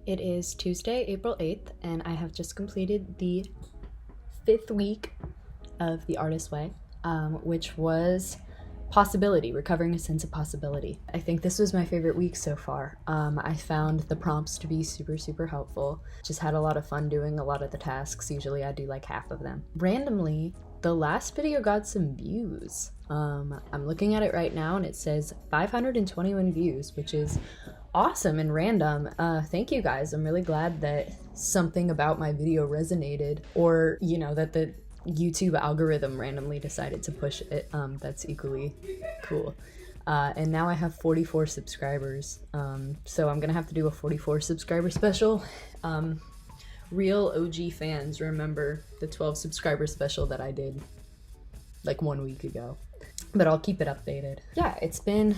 It is Tuesday, April 8th, and I have just completed the 5th week of The Artist's Way, which was possibility, recovering a sense of possibility. I think this was my favorite week so far. I found the prompts to be super helpful. Just had a lot of fun doing a lot of the tasks. Usually I do like half of them. Randomly, the last video got some views. I'm looking at it right now and it says 521 views, which is awesome and random. Thank you guys. I'm really glad that something about my video resonated, or that the YouTube algorithm randomly decided to push it. That's equally cool. And now I have 44 subscribers. So I'm gonna have to do a 44 subscriber special. Real OG fans remember the 12 subscriber special that I did like 1 week ago, but I'll keep it updated. Yeah, it's been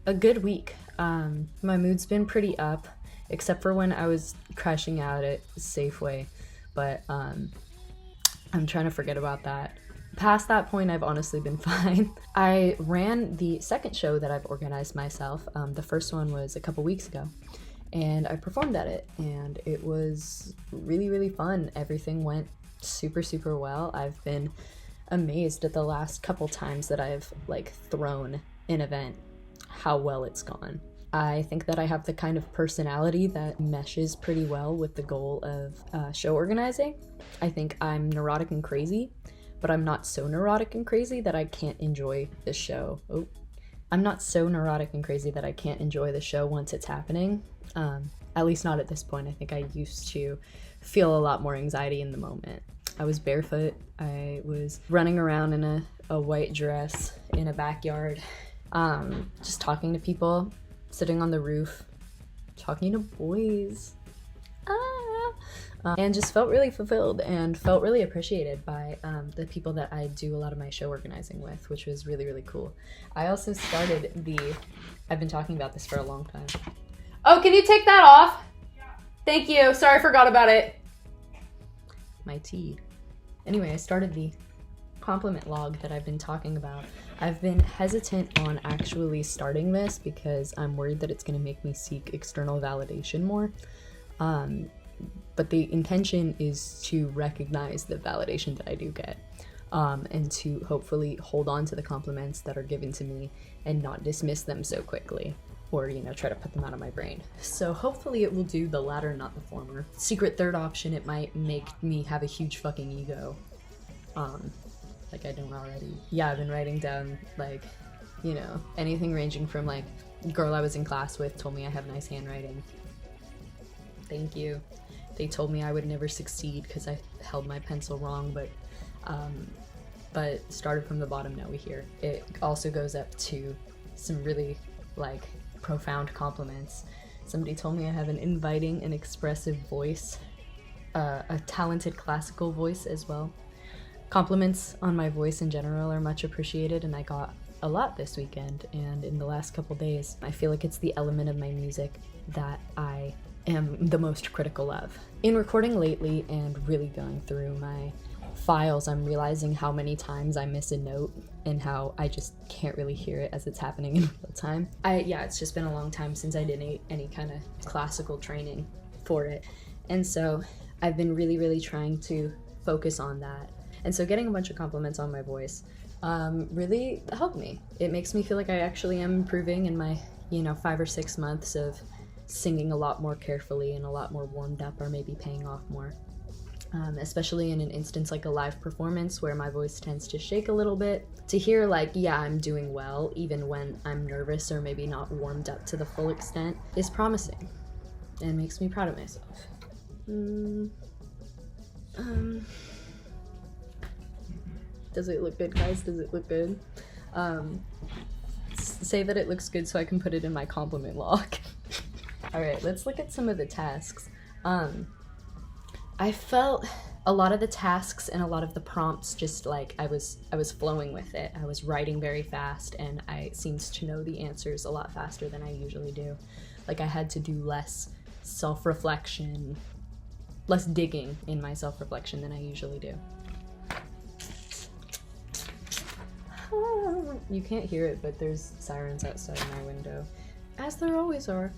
a good week. My mood's been pretty up, except for when I was crashing out at Safeway, but I'm trying to forget about that. Past that point, I've honestly been fine. I ran the second show that I've organized myself. The first one was a couple weeks ago, and I performed at it, and it was really fun. Everything went super well. I've been amazed at the last couple times that I've thrown an event, how well it's gone. I think that I have the kind of personality that meshes pretty well with the goal of show organizing. I think I'm neurotic and crazy, but I'm not so neurotic and crazy that I can't enjoy the show. I'm not so neurotic and crazy that I can't enjoy the show once it's happening. At least not at this point. I think I used to feel a lot more anxiety in the moment. I was barefoot. I was running around in a white dress in a backyard, just talking to people, sitting on the roof, talking to boys, and just felt really fulfilled and felt really appreciated by the people that I do a lot of my show organizing with, which was really cool. I also started I've been talking about this for a long time. Oh, can you take that off? Yeah. Thank you. Sorry, I forgot about it. My tea. Anyway, I started the compliment log that I've been talking about. I've been hesitant on actually starting this because I'm worried that it's going to make me seek external validation more. But the intention is to recognize the validation that I do get, and to hopefully hold on to the compliments that are given to me and not dismiss them so quickly, or try to put them out of my brain. So hopefully it will do the latter, not the former. Secret third option, it might make me have a huge fucking ego. Like I don't already. Yeah, I've been writing down anything ranging from girl I was in class with told me I have nice handwriting. Thank you. They told me I would never succeed because I held my pencil wrong, but started from the bottom, now we hear. It also goes up to some really profound compliments. Somebody told me I have an inviting and expressive voice, a talented classical voice as well. Compliments on my voice in general are much appreciated, and I got a lot this weekend and in the last couple days. I feel like it's the element of my music that I am the most critical of. In recording lately and really going through my files, I'm realizing how many times I miss a note and how I just can't really hear it as it's happening in real time. It's just been a long time since I did any kind of classical training for it. And so I've been really trying to focus on that. And so getting a bunch of compliments on my voice really helped me. It makes me feel like I actually am improving in my 5 or 6 months of singing a lot more carefully and a lot more warmed up, or maybe paying off more. Especially in an instance like a live performance where my voice tends to shake a little bit. To hear I'm doing well even when I'm nervous or maybe not warmed up to the full extent is promising and makes me proud of myself. Does it look good, guys? Does it look good? Say that it looks good so I can put it in my compliment log. Alright, let's look at some of the tasks. I felt a lot of the tasks and a lot of the prompts just I was flowing with it. I was writing very fast and I seemed to know the answers a lot faster than I usually do. I had to do less self-reflection, less digging in my self-reflection than I usually do. You can't hear it, but there's sirens outside my window, as there always are.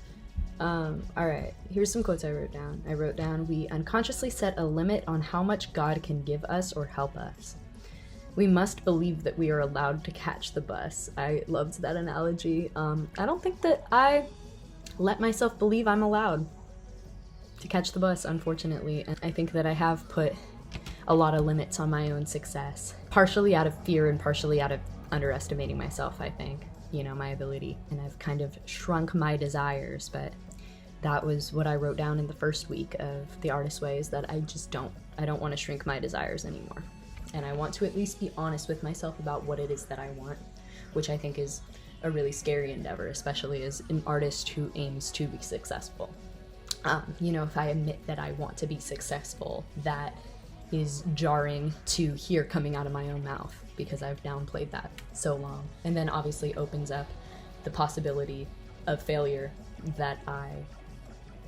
All right, here's some quotes I wrote down. I wrote down, we unconsciously set a limit on how much God can give us or help us. We must believe that we are allowed to catch the bus. I loved that analogy. I don't think that I let myself believe I'm allowed to catch the bus, unfortunately. And I think that I have put a lot of limits on my own success, partially out of fear and partially out of underestimating myself, I think, you know, my ability. And I've kind of shrunk my desires, but that was what I wrote down in the first week of The Artist's Way, is that I don't want to shrink my desires anymore. And I want to at least be honest with myself about what it is that I want, which I think is a really scary endeavor, especially as an artist who aims to be successful. You know, if I admit that I want to be successful, that is jarring to hear coming out of my own mouth because I've downplayed that so long. And then obviously opens up the possibility of failure that I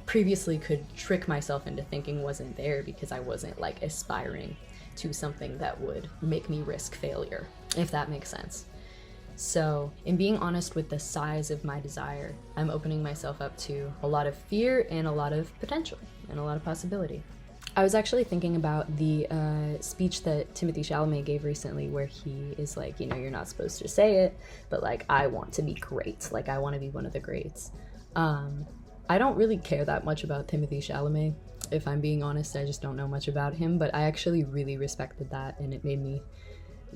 previously could trick myself into thinking wasn't there because I wasn't like aspiring to something that would make me risk failure, if that makes sense. So in being honest with the size of my desire, I'm opening myself up to a lot of fear and a lot of potential and a lot of possibility. I was actually thinking about the speech that Timothée Chalamet gave recently, where he is like, you know, you're not supposed to say it, but like, I want to be great. Like, I want to be one of the greats. I don't really care that much about Timothée Chalamet. If I'm being honest, I just don't know much about him, but I actually really respected that, and it made me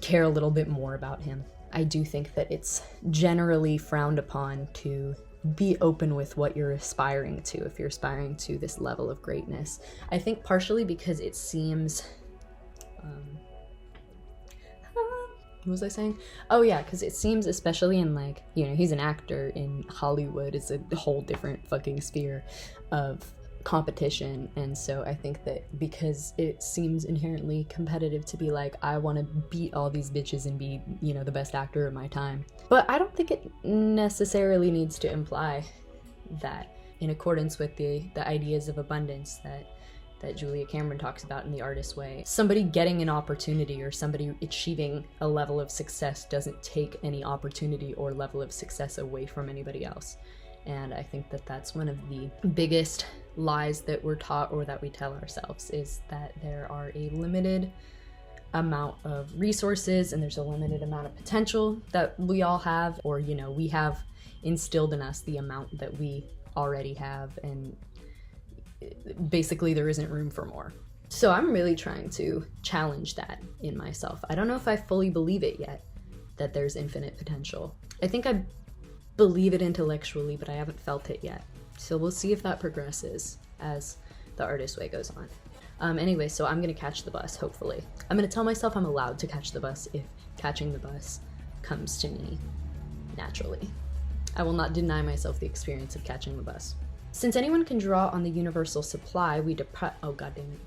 care a little bit more about him. I do think that it's generally frowned upon to be open with what you're aspiring to if you're aspiring to this level of greatness. I think partially because it seems what was I saying? Oh yeah, because it seems, especially in like, you know, he's an actor in Hollywood, it's a whole different fucking sphere of competition. And so I think that because it seems inherently competitive to be like, I want to beat all these bitches and be, you know, the best actor of my time. But I don't think it necessarily needs to imply that, in accordance with the ideas of abundance that Julia Cameron talks about in The Artist's Way, somebody getting an opportunity or somebody achieving a level of success doesn't take any opportunity or level of success away from anybody else. And I think that that's one of the biggest lies that we're taught or that we tell ourselves, is that there are a limited amount of resources and there's a limited amount of potential that we all have, or, you know, we have instilled in us the amount that we already have, and basically there isn't room for more. So I'm really trying to challenge that in myself. I don't know if I fully believe it yet, that there's infinite potential. I think I believe it intellectually, but I haven't felt it yet. So we'll see if that progresses as The Artist's Way goes on. Anyway, so I'm gonna catch the bus, hopefully. I'm gonna tell myself I'm allowed to catch the bus if catching the bus comes to me naturally. I will not deny myself the experience of catching the bus. Since anyone can draw on the universal supply,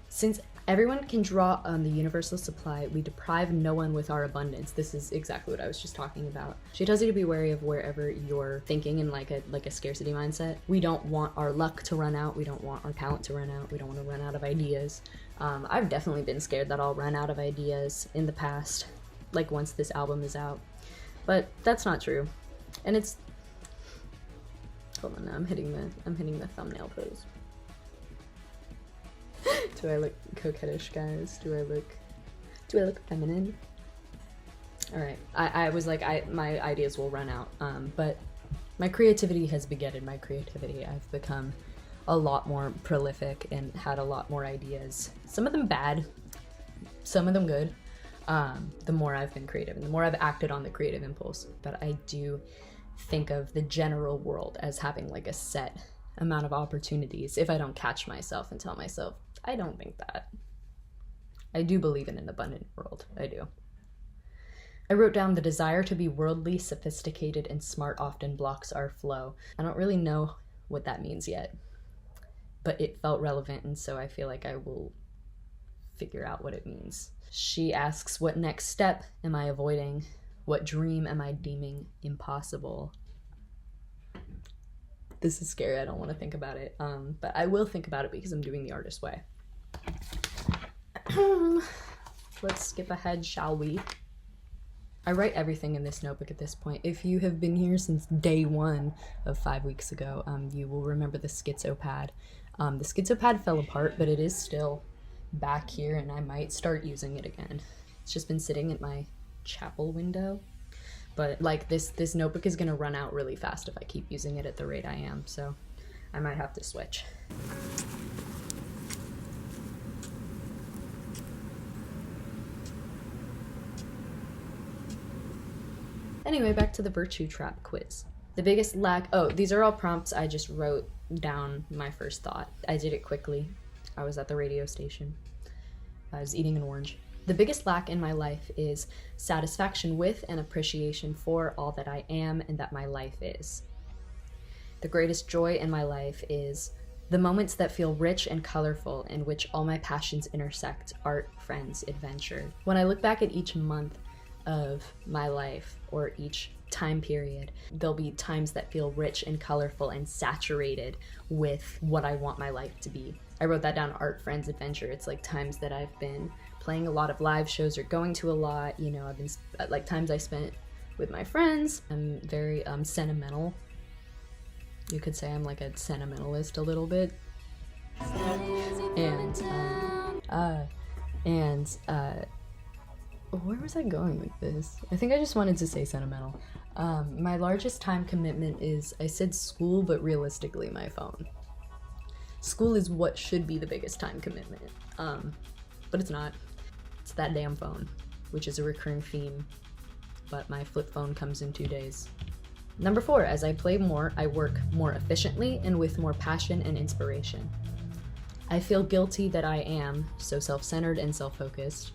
Since everyone can draw on the universal supply, we deprive no one with our abundance. This is exactly what I was just talking about. She tells you to be wary of wherever you're thinking in like a scarcity mindset. We don't want our luck to run out. We don't want our talent to run out. We don't want to run out of ideas. I've definitely been scared that I'll run out of ideas in the past, like once this album is out. But that's not true. And it's... Hold on, now I'm hitting the thumbnail pose. Do I look coquettish, guys? Do I look feminine? All right, I was like, my ideas will run out, but my creativity has begetted my creativity. I've become a lot more prolific and had a lot more ideas. Some of them bad, some of them good. The more I've been creative and the more I've acted on the creative impulse. But I do think of the general world as having like a set amount of opportunities if I don't catch myself and tell myself, I don't think that. I do believe in an abundant world. I do. I wrote down, the desire to be worldly, sophisticated, and smart often blocks our flow. I don't really know what that means yet, but it felt relevant, and so I feel like I will figure out what it means. She asks, what next step am I avoiding? What dream am I deeming impossible? This is scary. I don't want to think about it, but I will think about it because I'm doing The Artist's Way. Let's skip ahead, shall we? I write everything in this notebook at this point. If you have been here since day one of 5 weeks ago, you will remember the schizopad. The schizopad fell apart, but it is still back here, and I might start using it again. It's just been sitting at my chapel window, but like this notebook is gonna run out really fast if I keep using it at the rate I am, so I might have to switch. Anyway, back to the virtue trap quiz. The biggest lack, oh, these are all prompts I just wrote down my first thought. I did it quickly. I was at the radio station. I was eating an orange. The biggest lack in my life is satisfaction with and appreciation for all that I am and that my life is. The greatest joy in my life is the moments that feel rich and colorful, in which all my passions intersect: art, friends, adventure. When I look back at each month of my life or each time period, there'll be times that feel rich and colorful and saturated with what I want my life to be. I wrote that down: art, friends, adventure. It's like times that I've been playing a lot of live shows or going to a lot, you know, I've been like times I spent with my friends. I'm very sentimental. You could say I'm like a sentimentalist a little bit. Where was I going with this? I think I just wanted to say sentimental. My largest time commitment is, I said school, but realistically my phone. School is what should be the biggest time commitment, but it's not. It's that damn phone, which is a recurring theme, but my flip phone comes in 2 days. Number 4, as I play more, I work more efficiently and with more passion and inspiration. I feel guilty that I am so self-centered and self-focused.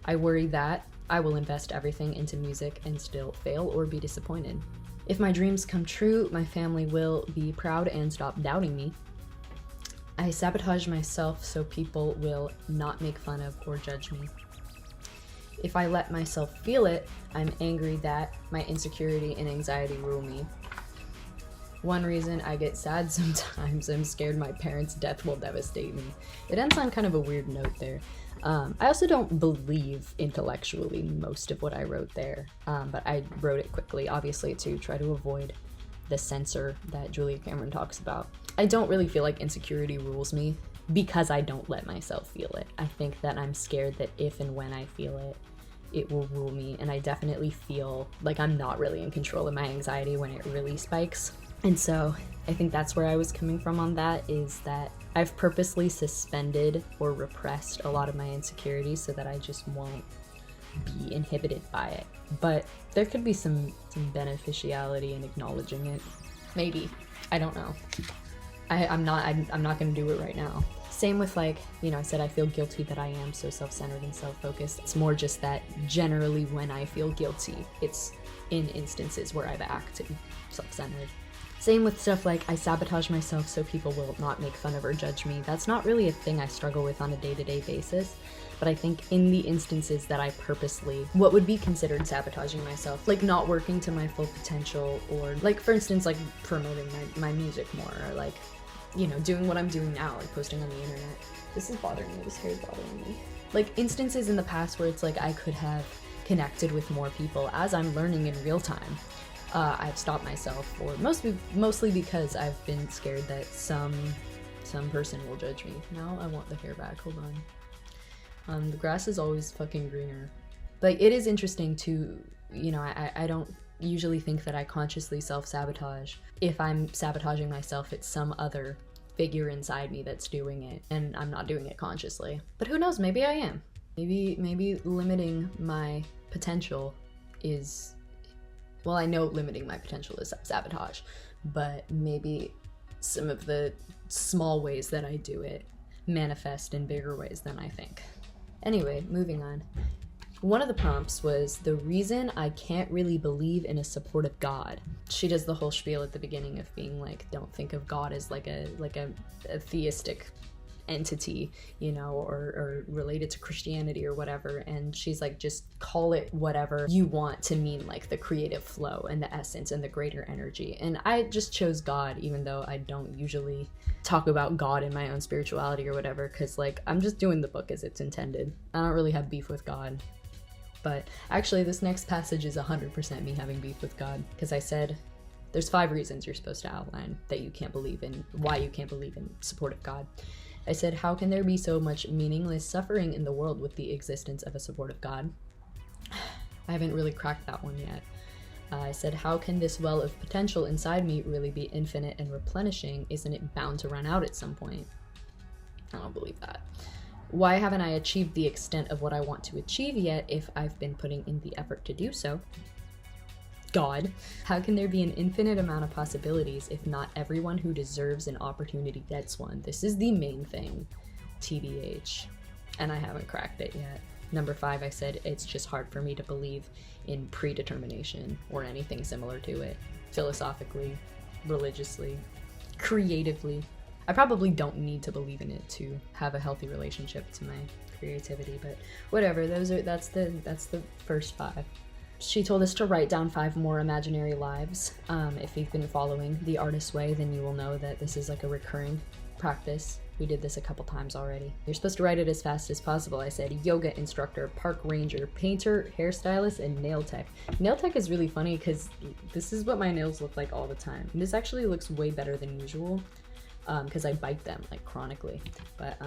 I worry that I will invest everything into music and still fail or be disappointed. If my dreams come true, my family will be proud and stop doubting me. I sabotage myself so people will not make fun of or judge me. If I let myself feel it, I'm angry that my insecurity and anxiety rule me. One reason I get sad sometimes, I'm scared my parents' death will devastate me. It ends on kind of a weird note there. I also don't believe intellectually most of what I wrote there, but I wrote it quickly, obviously, to try to avoid the censor that Julia Cameron talks about. I don't really feel like insecurity rules me because I don't let myself feel it. I think that I'm scared that if and when I feel it, it will rule me, and I definitely feel like I'm not really in control of my anxiety when it really spikes. And so I think that's where I was coming from on that, is that I've purposely suspended or repressed a lot of my insecurities so that I just won't be inhibited by it. But there could be some beneficiality in acknowledging it. Maybe. I don't know. I'm not gonna do it right now. Same with, like, you know, I said I feel guilty that I am so self-centered and self-focused. It's more just that generally when I feel guilty, it's in instances where I've acted self-centered. Same with stuff like I sabotage myself so people will not make fun of or judge me. That's not really a thing I struggle with on a day-to-day basis, but I think in the instances that I purposely, what would be considered sabotaging myself, like not working to my full potential, or like, for instance, like promoting my music more, or like, you know, doing what I'm doing now, like posting on the internet. This is bothering me, this hair is bothering me. Like instances in the past where it's like I could have connected with more people as I'm learning in real time. I've stopped myself, or mostly because I've been scared that some person will judge me. Now I want the hair back, hold on. The grass is always fucking greener. But it is interesting to, you know, I don't usually think that I consciously self-sabotage. If I'm sabotaging myself, it's some other figure inside me that's doing it, and I'm not doing it consciously. But who knows, maybe I am. Maybe limiting my potential is, well, I know limiting my potential is sabotage, but maybe some of the small ways that I do it manifest in bigger ways than I think. Anyway, moving on. One of the prompts was the reason I can't really believe in a supportive God. She does the whole spiel at the beginning of being like, don't think of God as like a theistic entity, you know, or related to Christianity or whatever, and she's like, just call it whatever you want to mean, like the creative flow and the essence and the greater energy. And I just chose God, even though I don't usually talk about God in my own spirituality or whatever, because like I'm just doing the book as it's intended. I don't really have beef with God, But actually, this next passage is 100% me having beef with God, because I said there's 5 reasons you're supposed to outline that you can't believe in, why you can't believe in support of God. I said, how can there be so much meaningless suffering in the world with the existence of a supportive God? I haven't really cracked that one yet. I said, how can this well of potential inside me really be infinite and replenishing? Isn't it bound to run out at some point? I don't believe that. Why haven't I achieved the extent of what I want to achieve yet if I've been putting in the effort to do so? God, how can there be an infinite amount of possibilities if not everyone who deserves an opportunity gets one? This is the main thing, TBH. And I haven't cracked it yet. Number 5, I said, it's just hard for me to believe in predetermination or anything similar to it. Philosophically, religiously, creatively. I probably don't need to believe in it to have a healthy relationship to my creativity, but whatever, that's the first 5. She told us to write down 5 more imaginary lives. If you've been following The Artist's Way, then you will know that this is like a recurring practice. We did this a couple times already. You're supposed to write it as fast as possible. I said yoga instructor, park ranger, painter, hairstylist, and nail tech. Nail tech is really funny because this is what my nails look like all the time. And this actually looks way better than usual because I bite them like chronically. But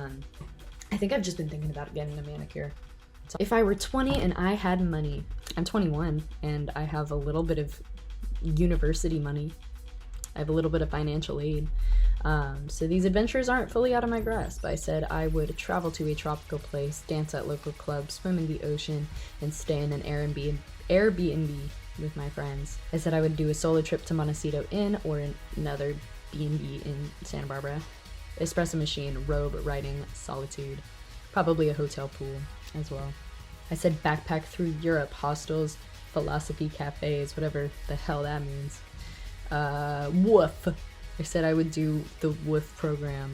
I think I've just been thinking about getting a manicure. So if I were 20 and I had money, I'm 21 and I have a little bit of university money. I have a little bit of financial aid. So these adventures aren't fully out of my grasp. I said I would travel to a tropical place, dance at local clubs, swim in the ocean, and stay in an Airbnb with my friends. I said I would do a solo trip to Montecito Inn or another B&B in Santa Barbara. Espresso machine, robe, writing, solitude. Probably a hotel pool as well. I said backpack through Europe, hostels, philosophy cafes, whatever the hell that means. Woof. I said I would do the WOOF program,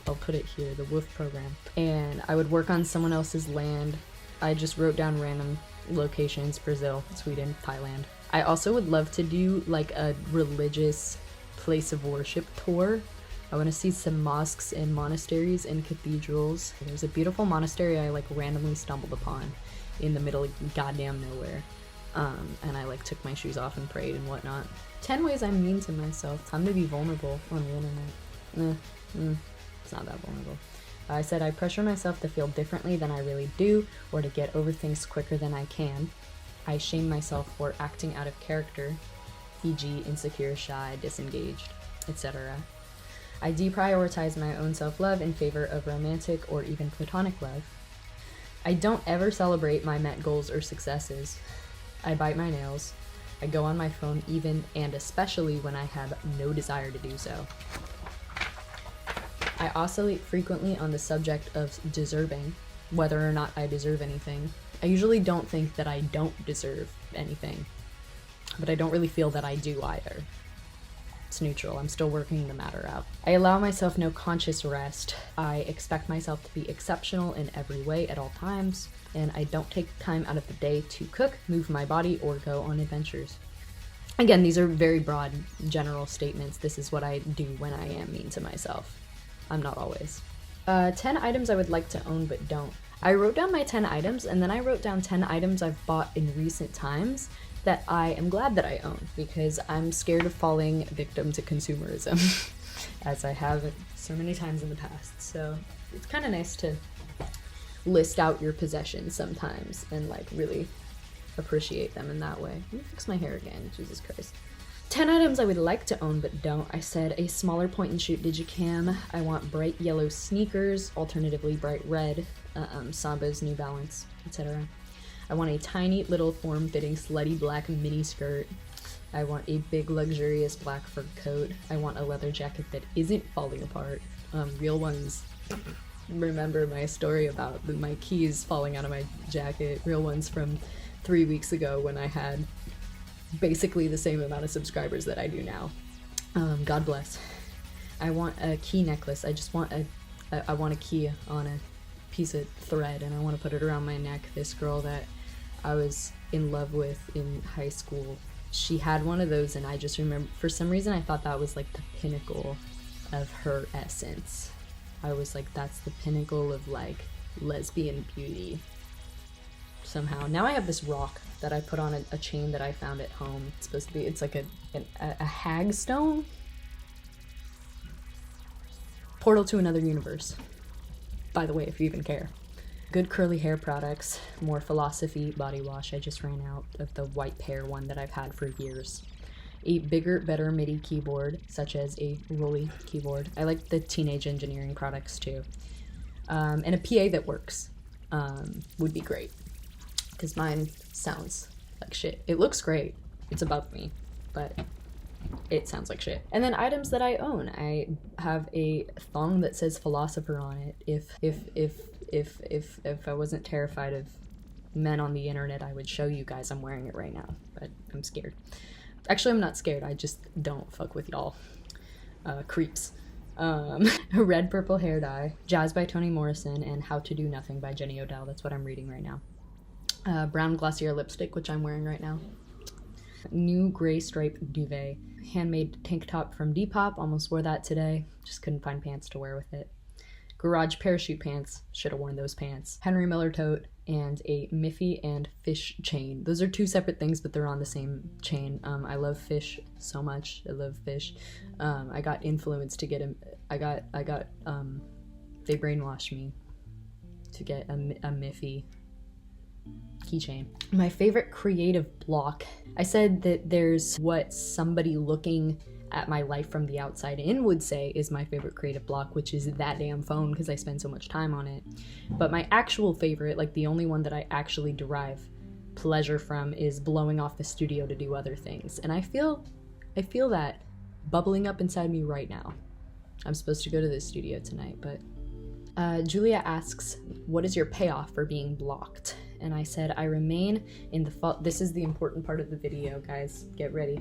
I'll put it here, the WOOF program. And I would work on someone else's land. I just wrote down random locations, Brazil, Sweden, Thailand. I also would love to do like a religious place of worship tour. I want to see some mosques and monasteries and cathedrals. There's a beautiful monastery I like randomly stumbled upon in the middle of goddamn nowhere. And I like took my shoes off and prayed and whatnot. 10 ways I'm mean to myself. Time to be vulnerable on the internet. It's not that vulnerable. I said I pressure myself to feel differently than I really do or to get over things quicker than I can. I shame myself for acting out of character, e.g. insecure, shy, disengaged, etc. I deprioritize my own self-love in favor of romantic or even platonic love. I don't ever celebrate my met goals or successes. I bite my nails. I go on my phone even and especially when I have no desire to do so. I oscillate frequently on the subject of deserving, whether or not I deserve anything. I usually don't think that I don't deserve anything, but I don't really feel that I do either. It's neutral. I'm still working the matter out. I allow myself no conscious rest. I expect myself to be exceptional in every way at all times, and I don't take time out of the day to cook, move my body, or go on adventures. Again, these are very broad, general statements. This is what I do when I am mean to myself. I'm not always. 10 items I would like to own but don't. I wrote down my 10 items, and then I wrote down 10 items I've bought in recent times that I am glad that I own, because I'm scared of falling victim to consumerism, as I have so many times in the past. So it's kind of nice to list out your possessions sometimes and like really appreciate them in that way. Let me fix my hair again, Jesus Christ. 10 items I would like to own but don't. I said a smaller point and shoot digicam. I want bright yellow sneakers, alternatively bright red, Samba's, New Balance, etc. I want a tiny little form-fitting slutty black mini skirt. I want a big luxurious black fur coat. I want a leather jacket that isn't falling apart. Real ones. Remember my story about my keys falling out of my jacket. Real ones from 3 weeks ago when I had basically the same amount of subscribers that I do now. God bless. I want a key necklace. I just want I want a key on a piece of thread and I want to put it around my neck. This girl that I was in love with in high school, she had one of those, and I just remember, for some reason I thought that was like the pinnacle of her essence. I was like, that's the pinnacle of like lesbian beauty. somehow. Now I have this rock that I put on a chain that I found at home. It's supposed to be, it's like a hag stone? Portal to another universe. By the way, if you even care. Good curly hair products, more Philosophy body wash. I just ran out of the white pear one that I've had for years. A bigger, better MIDI keyboard, such as a Rolly keyboard. I like the teenage engineering products too. And a PA that works would be great, because mine sounds like shit. It looks great. It's above me, but it sounds like shit. And then items that I own. I have a thong that says philosopher on it. If I wasn't terrified of men on the internet, I would show you guys. I'm wearing it right now, but I'm scared. Actually, I'm not scared. I just don't fuck with y'all. Creeps. Red Purple Hair Dye, Jazz by Toni Morrison, and How to Do Nothing by Jenny Odell. That's what I'm reading right now. Brown Glossier lipstick, which I'm wearing right now. New gray stripe duvet. Handmade tank top from Depop. Almost wore that today. Just couldn't find pants to wear with it. Garage parachute pants. Should have worn those pants. Henry Miller tote and a Miffy and fish chain. Those are two separate things, but they're on the same chain. I love fish so much. I love fish. I got influenced to get they brainwashed me to get a Miffy keychain. My favorite creative block. I said that there's what somebody looking at my life from the outside in would say is my favorite creative block, which is that damn phone, because I spend so much time on it. But my actual favorite, like the only one that I actually derive pleasure from, is blowing off the studio to do other things. And I feel that bubbling up inside me right now. I'm supposed to go to the studio tonight, but Julia asks, what is your payoff for being blocked? And I said, I remain in the this is the important part of the video, guys. Get ready.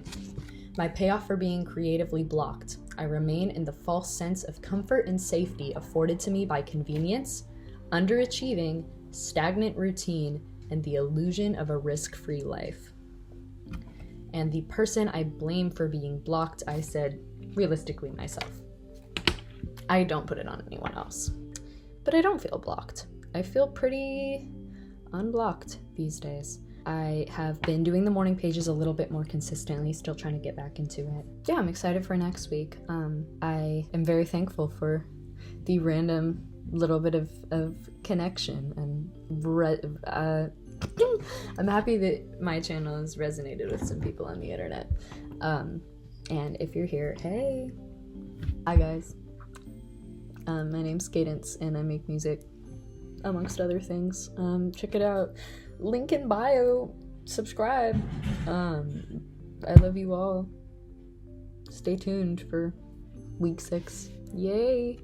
My payoff for being creatively blocked. I remain in the false sense of comfort and safety afforded to me by convenience, underachieving, stagnant routine, and the illusion of a risk-free life. And the person I blame for being blocked, I said, realistically, myself. I don't put it on anyone else. But I don't feel blocked. I feel pretty unblocked these days. I have been doing the morning pages a little bit more consistently, still trying to get back into it. Yeah, I'm excited for next week. I am very thankful for the random little bit of connection, and I'm happy that my channel has resonated with some people on the internet. And if you're here, hey, hi guys. My name's Cadence, and I make music, amongst other things. Check it out. Link in bio. Subscribe. I love you all. Stay tuned for week 6. Yay!